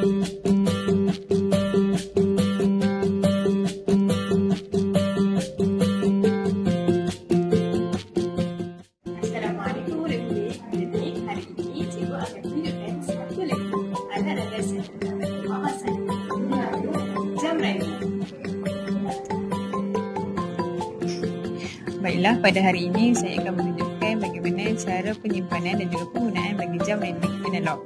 Assalamualaikum warahmatullahi wabarakatuh. Hari ini cikgu akan tunjukkan satu lagi alat ragasa pemasan jam raya. Baiklah, pada hari ini saya akan menunjukkan bagaimana cara penyimpanan dan juga penggunaan bagi jam randik analog.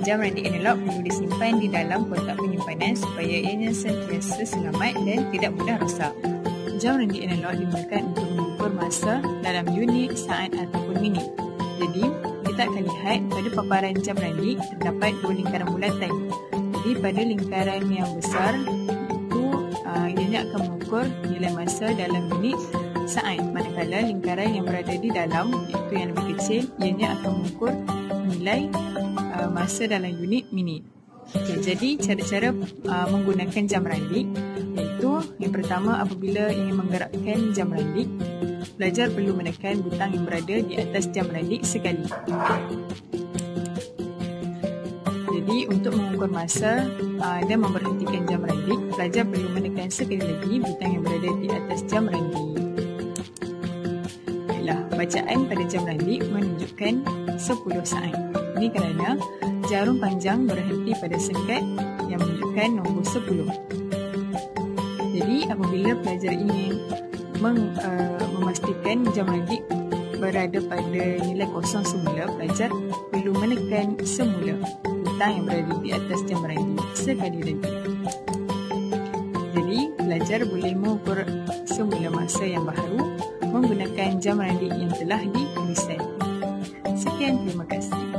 Jam randik analog perlu disimpan di dalam kotak penyimpanan supaya ianya sentiasa selamat dan tidak mudah rosak. Jam randik analog digunakan untuk mengukur masa dalam unit, saat ataupun minit. Jadi, kita akan lihat pada paparan jam randik terdapat dua lingkaran bulatan. Jadi, pada lingkaran yang besar itu ianya akan mengukur nilai masa dalam unit saat, manakala lingkaran yang berada di dalam iaitu yang lebih kecil ianya akan mengukur nilai masa dalam unit minit. Okay, jadi cara-cara menggunakan jam randik iaitu yang pertama, apabila ingin menggerakkan jam randik, pelajar perlu menekan butang yang berada di atas jam randik sekali. Jadi untuk mengukur masa dan memberhentikan jam randik, pelajar perlu menekan sekali lagi butang yang berada di atas jam randik. Baiklah, bacaan pada jam randik menunjukkan 10 saat. Ini kerana jarum panjang berhenti pada senggat yang menunjukkan nombor 10. Jadi apabila pelajar ingin memastikan jam randik berada pada nilai kosong semula, pelajar perlu menekan semula butang yang berada di atas jam randik sekali lagi. Jadi pelajar boleh mengukur semula masa yang baharu menggunakan jam randik yang telah dituliskan. Sekian, terima kasih.